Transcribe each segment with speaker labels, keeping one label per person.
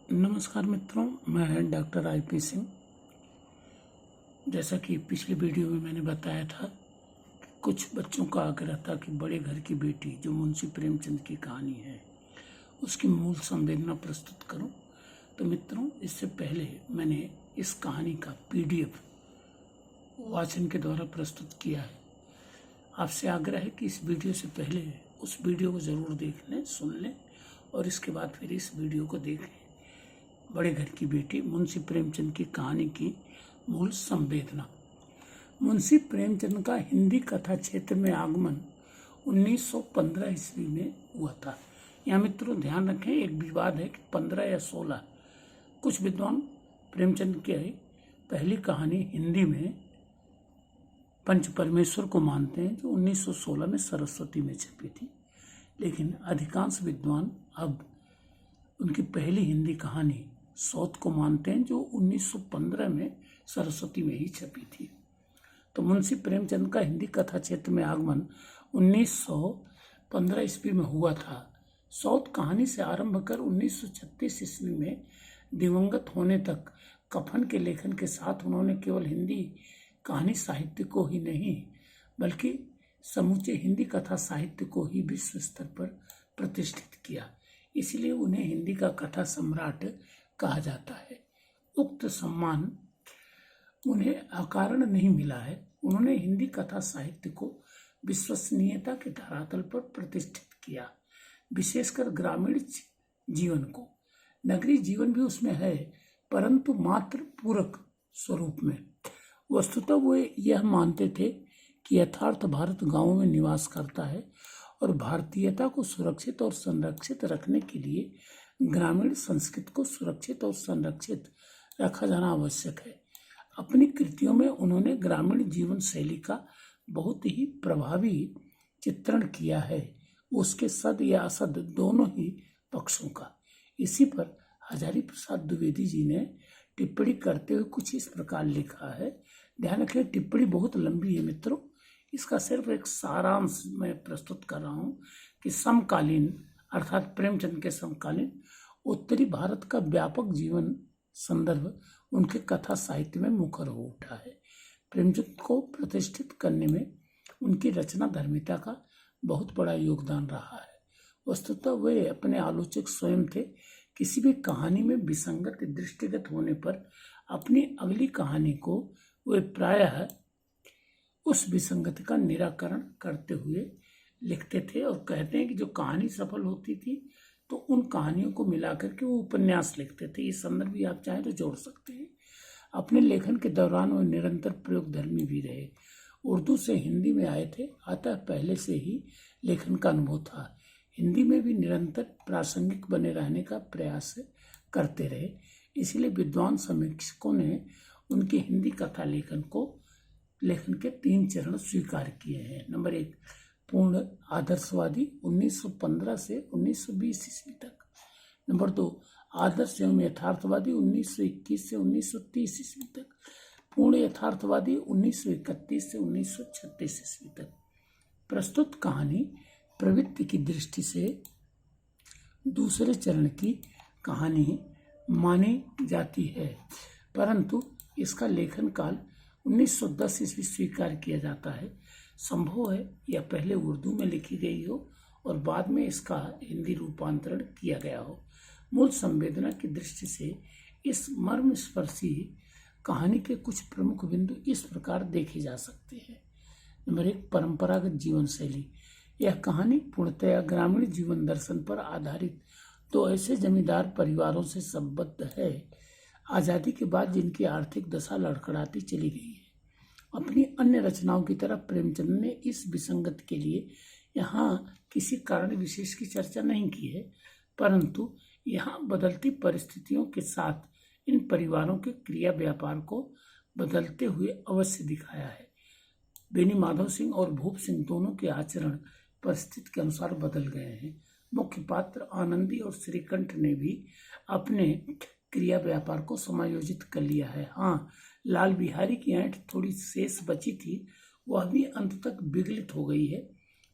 Speaker 1: नमस्कार मित्रों, मैं डॉक्टर IP सिंह। जैसा कि पिछली वीडियो में मैंने बताया था, कुछ बच्चों का आग्रह था कि बड़े घर की बेटी जो मुंशी प्रेमचंद की कहानी है उसकी मूल संवेदना प्रस्तुत करूं। तो मित्रों, इससे पहले मैंने इस कहानी का PDF वाचन के द्वारा प्रस्तुत किया है। आपसे आग्रह है कि इस वीडियो से पहले उस वीडियो को ज़रूर देख लें, सुन लें और इसके बाद फिर इस वीडियो को देखें। बड़े घर की बेटी मुंशी प्रेमचंद की कहानी की मूल संवेदना। मुंशी प्रेमचंद का हिंदी कथा क्षेत्र में आगमन 1915 ईस्वी में हुआ था। यहाँ मित्रों ध्यान रखें, एक विवाद है कि 15 या 16। कुछ विद्वान प्रेमचंद की पहली कहानी हिंदी में पंच परमेश्वर को मानते हैं, जो 1916 में सरस्वती में छपी थी। लेकिन अधिकांश विद्वान अब उनकी पहली हिंदी कहानी सौत को मानते हैं, जो 1915 में सरस्वती में ही छपी थी। तो मुंशी प्रेमचंद का हिंदी कथा क्षेत्र में आगमन 1915 ईस्वी में हुआ था। सौत कहानी से आरंभ कर 1936 ईस्वी में दिवंगत होने तक कफन के लेखन के साथ उन्होंने केवल हिंदी कहानी साहित्य को ही नहीं बल्कि समूचे हिंदी कथा साहित्य को ही विश्व स्तर पर प्रतिष्ठित किया। इसलिए उन्हें हिंदी का कथा सम्राट कहा जाता है। उक्त सम्मान उन्हें अकारण नहीं मिला है। उन्होंने हिंदी कथा साहित्य को विश्वसनीयता के धरातल पर प्रतिष्ठित किया, विशेषकर ग्रामीण जीवन को। नगरीय जीवन भी उसमें है, परंतु मात्र पूरक स्वरूप में। वस्तुतः वे यह मानते थे कि यथार्थ भारत गांवों में निवास करता है और भारतीयता को सुरक्षित और संरक्षित रखने के लिए ग्रामीण संस्कृति को सुरक्षित और संरक्षित रखा जाना आवश्यक है। अपनी कृतियों में उन्होंने ग्रामीण जीवन शैली का बहुत ही प्रभावी चित्रण किया है, उसके सद या असद दोनों ही पक्षों का। इसी पर हजारी प्रसाद द्विवेदी जी ने टिप्पणी करते हुए कुछ इस प्रकार लिखा है। ध्यान रखें, टिप्पणी बहुत लंबी है मित्रों, इसका सिर्फ एक सारांश मैं प्रस्तुत कर रहा हूँ कि समकालीन अर्थात प्रेमचंद के समकालीन उत्तरी भारत का व्यापक जीवन संदर्भ उनके कथा साहित्य में मुखर हो उठा है। प्रेमचंद को प्रतिष्ठित करने में उनकी रचना धर्मिता का बहुत बड़ा योगदान रहा है। वस्तुतः वे अपने आलोचक स्वयं थे। किसी भी कहानी में विसंगत दृष्टिगत होने पर अपनी अगली कहानी को वे प्रायः उस विसंगति का निराकरण करते हुए लिखते थे और कहते हैं कि जो कहानी सफल होती थी तो उन कहानियों को मिलाकर के वो उपन्यास लिखते थे। ये संदर्भ भी आप चाहें तो जोड़ सकते हैं। अपने लेखन के दौरान वो निरंतर प्रयोगधर्मी भी रहे। उर्दू से हिंदी में आए थे, अतः पहले से ही लेखन का अनुभव था। हिंदी में भी निरंतर प्रासंगिक बने रहने का प्रयास करते रहे। इसलिए विद्वान समीक्षकों ने उनके हिंदी कथा लेखन के 3 चरण स्वीकार किए हैं। नंबर 1, पूर्ण आदर्शवादी 1915 से 1920 ईस्वी तक। नंबर 2, आदर्श एवं यथार्थवादी 1921 से 1930 ईस्वी तक। पूर्ण यथार्थवादी 1931 से 1936 ईस्वी तक। प्रस्तुत कहानी प्रवृत्ति की दृष्टि से दूसरे चरण की कहानी मानी जाती है, परंतु इसका लेखन काल 1910 ईस्वी स्वीकार किया जाता है। संभव है यह पहले उर्दू में लिखी गई हो और बाद में इसका हिंदी रूपांतरण किया गया हो। मूल संवेदना की दृष्टि से इस मर्मस्पर्शी कहानी के कुछ प्रमुख बिंदु इस प्रकार देखे जा सकते हैं। नंबर 1, परंपरागत जीवन शैली। यह कहानी पूर्णतया ग्रामीण जीवन दर्शन पर आधारित 2 ऐसे जमींदार परिवारों से संबद्ध है, आज़ादी के बाद जिनकी आर्थिक दशा लड़खड़ाती चली गई है। अपनी अन्य रचनाओं की तरह प्रेमचंद ने इस विसंगत के लिए यहाँ किसी कारण विशेष की चर्चा नहीं की है, परंतु यहाँ बदलती परिस्थितियों के साथ इन परिवारों के क्रिया व्यापार को बदलते हुए अवश्य दिखाया है। बेनी माधव सिंह और भूप सिंह दोनों के आचरण परिस्थिति के अनुसार बदल गए हैं। मुख्य पात्र आनंदी और श्रीकंठ ने भी अपने क्रिया व्यापार को समायोजित कर लिया है। हाँ, लाल बिहारी की ऐंठ थोड़ी शेष बची थी, वह भी अंत तक विगलित हो गई है।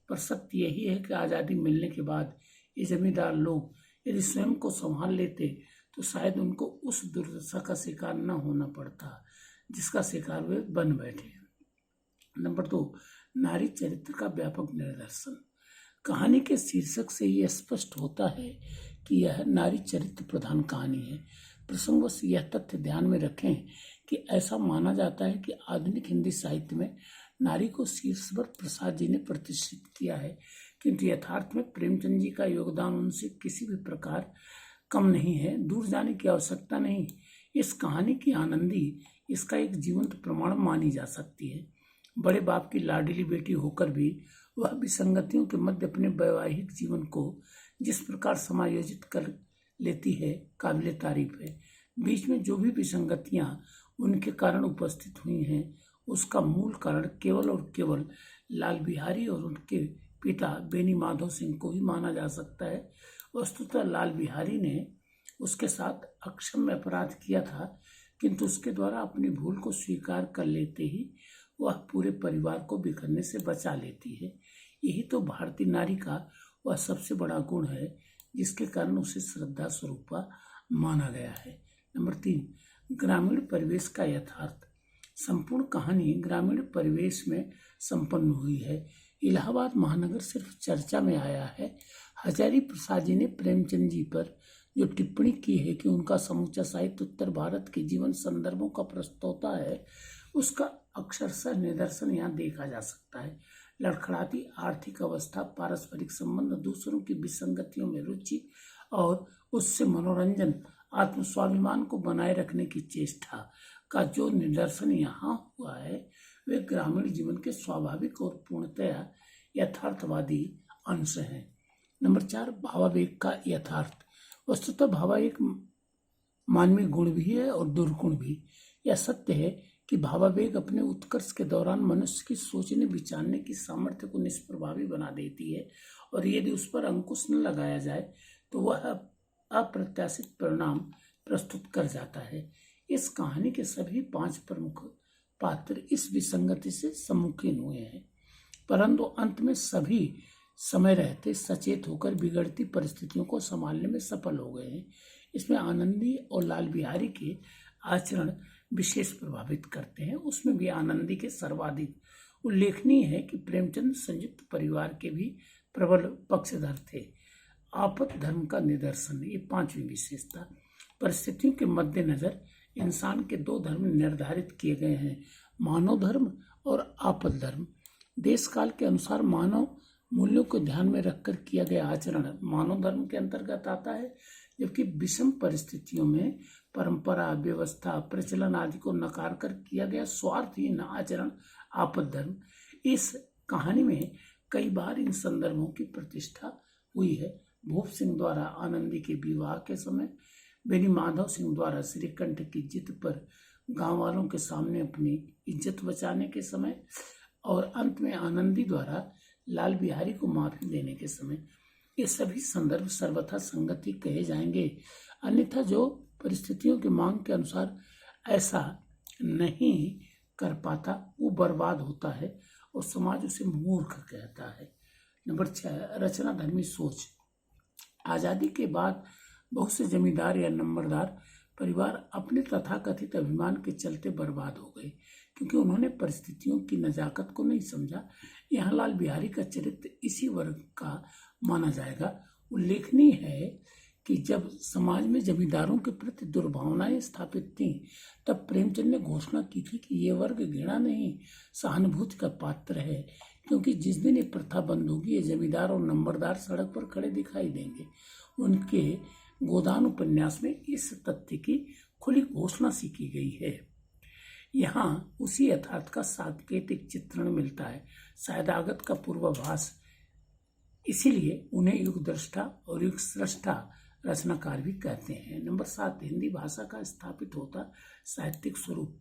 Speaker 1: पर सत्य यही है कि आज़ादी मिलने के बाद ये जमींदार लोग यदि स्वयं को संभाल लेते तो शायद उनको उस दुर्दशा का शिकार न होना पड़ता जिसका शिकार वे बन बैठे। नंबर 2, नारी चरित्र का व्यापक निर्देशन। कहानी के शीर्षक से यह स्पष्ट होता है कि यह नारी चरित्र प्रधान कहानी है। प्रसंगवश यह तथ्य ध्यान में रखें कि ऐसा माना जाता है कि आधुनिक हिंदी साहित्य में नारी को शीर्षवर प्रसाद जी ने प्रतिष्ठित किया है, किंतु यथार्थ में प्रेमचंद जी का योगदान उनसे किसी भी प्रकार कम नहीं है। दूर जाने की आवश्यकता नहीं। इस कहानी की आनंदी इसका एक जीवंत प्रमाण मानी जा सकती है। बड़े बाप की लाडली बेटी होकर भी वह विसंगतियों के मध्य अपने वैवाहिक जीवन को जिस प्रकार समायोजित कर लेती है, काबिले तारीफ है। बीच में जो भी विसंगतियां उनके कारण उपस्थित हुई हैं, उसका मूल कारण केवल और केवल लाल बिहारी और उनके पिता बेनी माधव सिंह को ही माना जा सकता है। वस्तुतः लाल बिहारी ने उसके साथ अक्षम्य अपराध किया था, किंतु उसके द्वारा अपनी भूल को स्वीकार कर लेते ही वह पूरे परिवार को बिखरने से बचा लेती है। यही तो भारतीय नारी का वह सबसे बड़ा गुण है जिसके कारण उसे श्रद्धा स्वरूपा माना गया है। नंबर 3, ग्रामीण परिवेश का यथार्थ। संपूर्ण कहानी ग्रामीण परिवेश में संपन्न हुई है। इलाहाबाद महानगर सिर्फ चर्चा में आया है। हजारी प्रसाद जी ने प्रेमचंद जी पर जो टिप्पणी की है कि उनका समूचा साहित्य उत्तर भारत के जीवन संदर्भों का प्रस्तोता है, उसका अक्षरशः निदर्शन यहाँ देखा जा सकता है। लड़खड़ाती आर्थिक अवस्था, पारस्परिक संबंध, दूसरों की विसंगतियों में रुचि और उससे मनोरंजन, आत्मस्वाभिमान को बनाए रखने की चेष्टा का जो निदर्शन यहाँ हुआ है, वे ग्रामीण जीवन के स्वाभाविक और पूर्णतया यथार्थवादी अंश हैं। नंबर 4, भावावेग का यथार्थ। वस्तुतः भावा एक मानवीय गुण भी है और दुर्गुण भी। यह सत्य है कि भावावेग अपने उत्कर्ष के दौरान मनुष्य की सोचने विचारने की सामर्थ्य को निष्प्रभावी बना देती है, और यदि उस पर अंकुश न लगाया जाए तो वह अप्रत्याशित परिणाम प्रस्तुत कर जाता है। इस कहानी के सभी 5 प्रमुख पात्र इस विसंगति से सम्मुखीन हुए हैं, परंतु अंत में सभी समय रहते सचेत होकर बिगड़ती परिस्थितियों को संभालने में सफल हो गए हैं। इसमें आनंदी और लाल बिहारी के आचरण विशेष प्रभावित करते हैं। उसमें भी आनंदी के सर्वाधिक उल्लेखनीय है कि प्रेमचंद संयुक्त परिवार के भी प्रबल पक्षधर थे। आपत धर्म का निदर्शन, ये 5वीं विशेषता। परिस्थितियों के मद्देनजर इंसान के 2 धर्म निर्धारित किए गए हैं, मानव धर्म और आपद धर्म। देश काल के अनुसार मानव मूल्यों को ध्यान में रखकर किया गया आचरण मानव धर्म के अंतर्गत आता है, जबकि विषम परिस्थितियों में परंपरा, व्यवस्था, प्रचलन आदि को नकार कर किया गया स्वार्थहीन आचरण आपद धर्म। इस कहानी में कई बार इन संदर्भों की प्रतिष्ठा हुई है। भूप सिंह द्वारा आनंदी के विवाह के समय, बेनी माधव सिंह द्वारा श्रीकंठ की जिद पर गांव वालों के सामने अपनी इज्जत बचाने के समय, और अंत में आनंदी द्वारा लाल बिहारी को माफी देने के समय। ये सभी संदर्भ सर्वथा संगति कहे जाएंगे, अन्यथा जो परिस्थितियों की मांग के अनुसार ऐसा नहीं कर पाता वो बर्बाद होता है और समाज उसे मूर्ख कहता है। नंबर 6, रचना धर्मी सोच। आजादी के बाद बहुत से जमींदार या नंबरदार परिवार अपने तथाकथित अभिमान के चलते बर्बाद हो गए, क्योंकि उन्होंने परिस्थितियों की नजाकत को नहीं समझा। यहाँ लाल बिहारी का चरित्र इसी वर्ग का माना जाएगा। उल्लेखनीय है कि जब समाज में जमींदारों के प्रति दुर्भावनाएं स्थापित थीं, तब प्रेमचंद ने घोषणा की थी कि ये वर्ग घृणा नहीं, सहानुभूति का पात्र है, क्योंकि जिस दिन ये प्रथा बंद होगी, ये जमींदार और नंबरदार सड़क पर खड़े दिखाई देंगे। उनके गोदान उपन्यास में इस तथ्य की खुली घोषणा सी की गई है। यहाँ उसी यथार्थ का सांकेतिक चित्रण मिलता है, शायद आगत का पूर्वाभास। इसीलिए उन्हें युग दृष्टा और युग सृष्टा रचनाकार भी कहते हैं। नंबर 7, हिंदी भाषा का स्थापित होता साहित्यिक स्वरूप।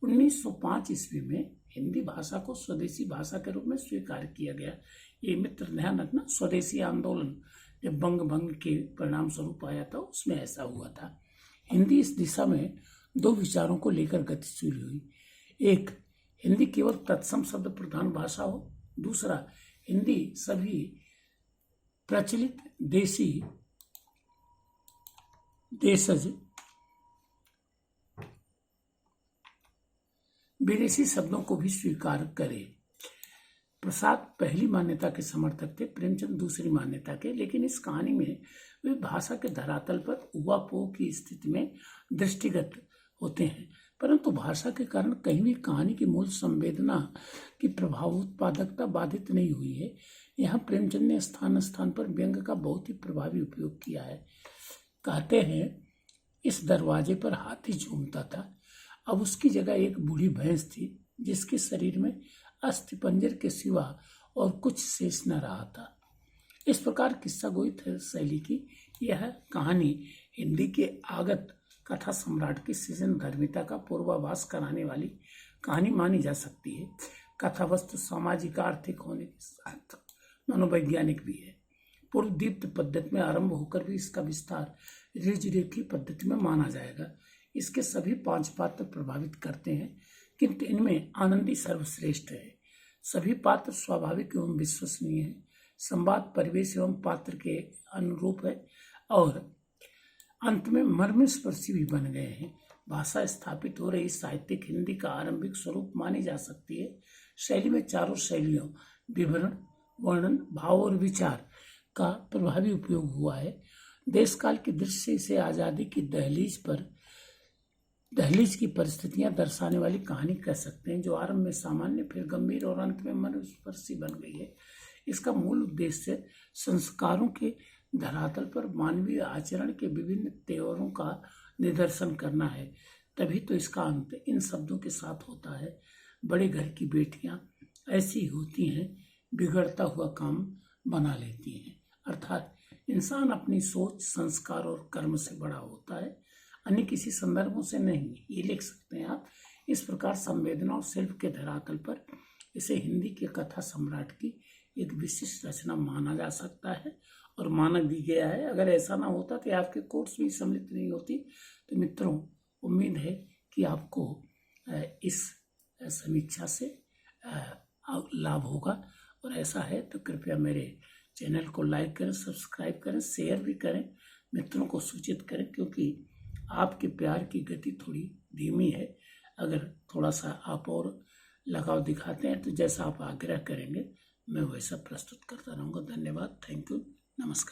Speaker 1: 1905 ईस्वी में हिंदी भाषा को स्वदेशी भाषा के रूप में स्वीकार किया गया। ये मित्र ध्यान रखना, स्वदेशी आंदोलन जब बंग भंग के परिणाम स्वरूप आया था, उसमें ऐसा हुआ था। हिंदी इस दिशा में 2 विचारों को लेकर गतिशील हुई। एक, हिंदी केवल तत्सम शब्द प्रधान भाषा हो। दूसरा, हिंदी सभी प्रचलित देशी देशज विदेशी शब्दों को भी स्वीकार करे। प्रसाद पहली मान्यता के समर्थक थे, प्रेमचंद दूसरी मान्यता के, लेकिन इस कहानी में वे भाषा के धरातल पर उहापोह की स्थिति में दृष्टिगत होते हैं, परंतु भाषा के कारण कहीं भी कहानी की मूल संवेदना की प्रभाव उत्पादकता बाधित नहीं हुई है। यहाँ प्रेमचंद ने स्थान स्थान पर व्यंग का बहुत ही प्रभावी उपयोग किया है। कहते हैं, इस दरवाजे पर हाथी झूमता था, अब उसकी जगह एक बूढ़ी भैंस थी जिसके शरीर में अस्थिपंजर के सिवा और कुछ शेष न रहा था। इस प्रकार किस्सा गोई शैली की यह कहानी हिंदी के आगत कथा सम्राट की सृजन धर्मिता का पूर्वाभास कराने वाली कहानी मानी जा सकती है। कथा वस्तु सामाजिक आर्थिक होने के साथ मनोवैज्ञानिक भी है। पूर्व दीप्त पद्धति में आरंभ होकर भी इसका विस्तार ऋजरेखी पद्धति में माना जाएगा। इसके सभी 5 पात्र प्रभावित करते हैं, किंतु इनमें आनंदी सर्वश्रेष्ठ है। सभी पात्र स्वाभाविक एवं विश्वसनीय है। संवाद परिवेश एवं पात्र के अनुरूप है और अंत में मर्मस्पर्शी भी बन गए हैं। भाषा स्थापित हो रही साहित्यिक हिंदी का आरंभिक स्वरूप मानी जा सकती है। शैली में चारों शैलियों विवरण, वर्णन, भाव और विचार का प्रभावी उपयोग हुआ है। देश काल की दृष्टि से इसे आजादी की दहलीज की परिस्थितियां दर्शाने वाली कहानी कह सकते हैं, जो आरंभ में सामान्य, फिर गंभीर और अंत में मर्मस्पर्शी बन गई है। इसका मूल उद्देश्य संस्कारों के धरातल पर मानवीय आचरण के विभिन्न तेवरों का निदर्शन करना है। तभी तो इसका अंत इन शब्दों के साथ होता है, बड़े घर की बेटियां ऐसी होती हैं, बिगड़ता हुआ काम बना लेती हैं। अर्थात इंसान अपनी सोच, संस्कार और कर्म से बड़ा होता है, अन्य किसी संदर्भों से नहीं। ये लिख सकते हैं आप। इस प्रकार संवेदना और शिल्प के धरातल पर इसे हिंदी के कथा सम्राट की एक विशिष्ट रचना माना जा सकता है और माना भी गया है। अगर ऐसा ना होता तो आपके कोर्स भी सम्मिलित नहीं होती। तो मित्रों, उम्मीद है कि आपको इस समीक्षा से लाभ होगा, और ऐसा है तो कृपया मेरे चैनल को लाइक करें, सब्सक्राइब करें, शेयर भी करें, मित्रों को सूचित करें, क्योंकि आपके प्यार की गति थोड़ी धीमी है। अगर थोड़ा सा आप और लगाव दिखाते हैं तो जैसा आप आग्रह करेंगे मैं वैसा प्रस्तुत करता रहूँगा। धन्यवाद, थैंक यू, नमस्कार।